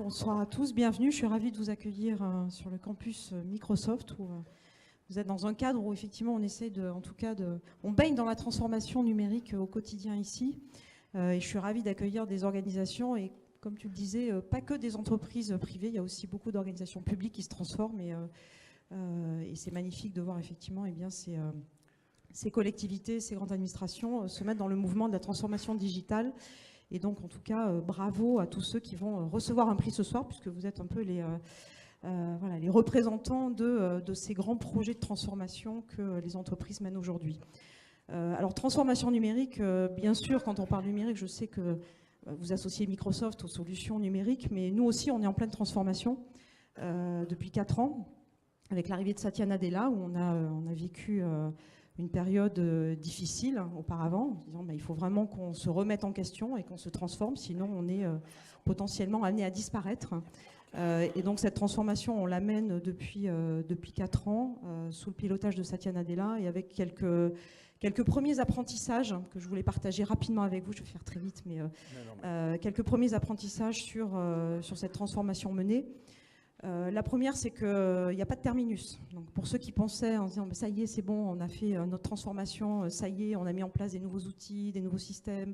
Bonsoir à tous, bienvenue. Je suis ravie de vous accueillir sur le campus Microsoft où vous êtes dans un cadre où effectivement on essaie on baigne dans la transformation numérique au quotidien ici. Et je suis ravie d'accueillir des organisations et comme tu le disais, pas que des entreprises privées, il y a aussi beaucoup d'organisations publiques qui se transforment et c'est magnifique de voir effectivement ces collectivités, ces grandes administrations se mettre dans le mouvement de la transformation digitale. Et donc, en tout cas, bravo à tous ceux qui vont recevoir un prix ce soir, puisque vous êtes un peu les représentants de ces grands projets de transformation que les entreprises mènent aujourd'hui. Alors, transformation numérique, bien sûr, quand on parle numérique, je sais que vous associez Microsoft aux solutions numériques, mais nous aussi, on est en pleine transformation depuis 4 ans, avec l'arrivée de Satya Nadella, où on a vécu une période difficile auparavant, en disant il faut vraiment qu'on se remette en question et qu'on se transforme, sinon on est potentiellement amené à disparaître. Et donc cette transformation, on l'amène depuis 4 ans, sous le pilotage de Satya Nadella, et avec quelques premiers apprentissages que je voulais partager rapidement avec vous, je vais faire très vite, mais quelques premiers apprentissages sur cette transformation menée. La première, c'est qu'il n'y a pas de terminus. Donc pour ceux qui pensaient en disant ça y est, c'est bon, on a fait notre transformation, ça y est, on a mis en place des nouveaux outils, des nouveaux systèmes,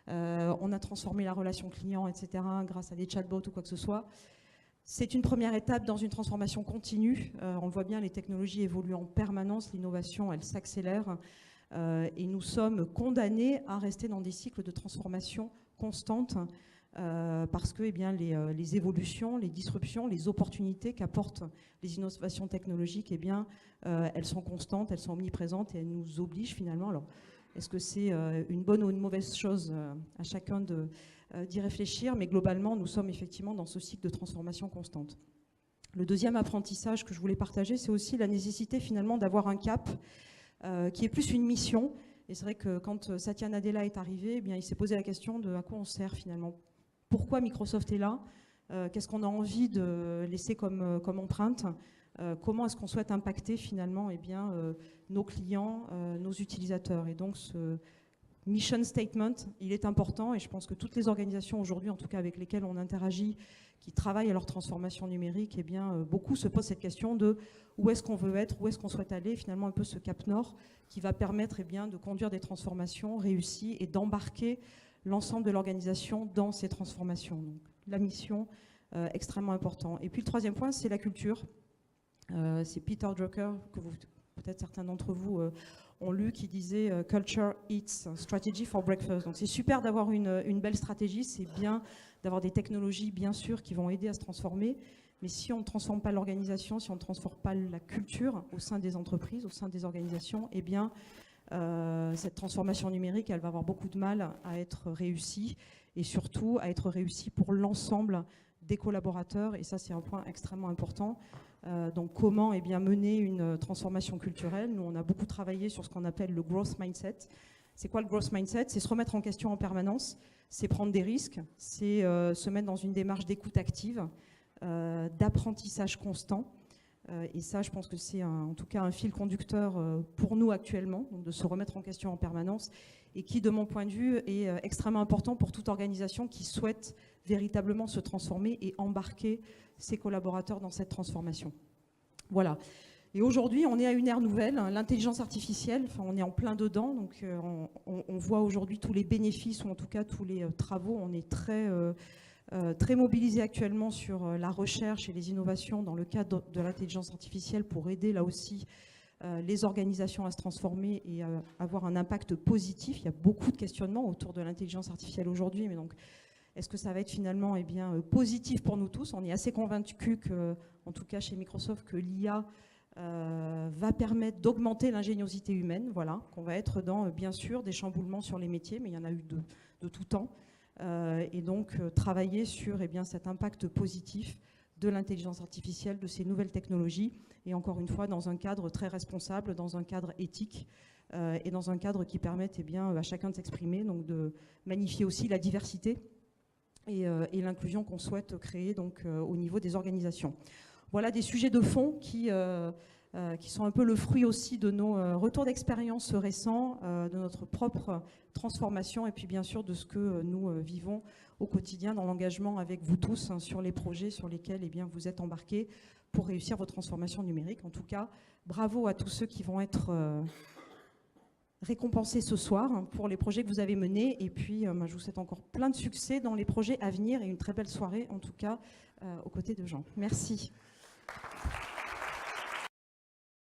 on a transformé la relation client, etc., grâce à des chatbots ou quoi que ce soit. C'est une première étape dans une transformation continue. On le voit bien, les technologies évoluent en permanence, l'innovation, elle s'accélère. Et nous sommes condamnés à rester dans des cycles de transformation constantes. Parce que les évolutions, les disruptions, les opportunités qu'apportent les innovations technologiques, elles sont constantes, elles sont omniprésentes et elles nous obligent finalement. Alors, est-ce que c'est une bonne ou une mauvaise chose à chacun d'y réfléchir, mais globalement, nous sommes effectivement dans ce cycle de transformation constante. Le deuxième apprentissage que je voulais partager, c'est aussi la nécessité finalement d'avoir un cap qui est plus une mission. Et c'est vrai que quand Satya Nadella est arrivé, il s'est posé la question de à quoi on sert finalement. Pourquoi Microsoft est là, qu'est-ce qu'on a envie de laisser comme empreinte, comment est-ce qu'on souhaite impacter finalement nos clients, nos utilisateurs. Et donc ce mission statement, il est important et je pense que toutes les organisations aujourd'hui, en tout cas avec lesquelles on interagit, qui travaillent à leur transformation numérique, beaucoup se posent cette question de où est-ce qu'on veut être, où est-ce qu'on souhaite aller, finalement un peu ce cap nord qui va permettre de conduire des transformations réussies et d'embarquer l'ensemble de l'organisation dans ces transformations. Donc, la mission, extrêmement important. Et puis le troisième point, c'est la culture. C'est Peter Drucker, que peut-être certains d'entre vous ont lu, qui disait « Culture eats strategy for breakfast ». Donc c'est super d'avoir une belle stratégie, c'est bien d'avoir des technologies, bien sûr, qui vont aider à se transformer. Mais si on ne transforme pas l'organisation, si on ne transforme pas la culture au sein des entreprises, au sein des organisations, cette transformation numérique, elle va avoir beaucoup de mal à être réussie et surtout à être réussie pour l'ensemble des collaborateurs. Et ça, c'est un point extrêmement important. Donc, comment mener une transformation culturelle? Nous, on a beaucoup travaillé sur ce qu'on appelle le growth mindset. C'est quoi le growth mindset? C'est se remettre en question en permanence, c'est prendre des risques, c'est se mettre dans une démarche d'écoute active, d'apprentissage constant. Et ça, je pense que c'est en tout cas un fil conducteur pour nous actuellement, donc de se remettre en question en permanence, et qui, de mon point de vue, est extrêmement important pour toute organisation qui souhaite véritablement se transformer et embarquer ses collaborateurs dans cette transformation. Voilà. Et aujourd'hui, on est à une ère nouvelle, l'intelligence artificielle, on est en plein dedans, donc on voit aujourd'hui tous les bénéfices, ou en tout cas tous les travaux, on est très mobilisé actuellement sur la recherche et les innovations dans le cadre de l'intelligence artificielle pour aider là aussi les organisations à se transformer et à avoir un impact positif. Il y a beaucoup de questionnements autour de l'intelligence artificielle aujourd'hui, mais donc est-ce que ça va être finalement positif pour nous tous? On est assez convaincus que, en tout cas chez Microsoft, que l'IA va permettre d'augmenter l'ingéniosité humaine, voilà, qu'on va être dans, bien sûr, des chamboulements sur les métiers, mais il y en a eu de tout temps. Et donc travailler sur cet impact positif de l'intelligence artificielle, de ces nouvelles technologies, et encore une fois dans un cadre très responsable, dans un cadre éthique, et dans un cadre qui permette à chacun de s'exprimer, donc de magnifier aussi la diversité et l'inclusion qu'on souhaite créer donc, au niveau des organisations. Voilà des sujets de fond qui qui sont un peu le fruit aussi de nos retours d'expérience récents, de notre propre transformation et puis bien sûr de ce que nous vivons au quotidien dans l'engagement avec vous tous sur les projets sur lesquels eh bien, vous êtes embarqués pour réussir vos transformations numériques. En tout cas, bravo à tous ceux qui vont être récompensés ce soir pour les projets que vous avez menés. Et puis, je vous souhaite encore plein de succès dans les projets à venir et une très belle soirée, en tout cas, aux côtés de Jean. Merci.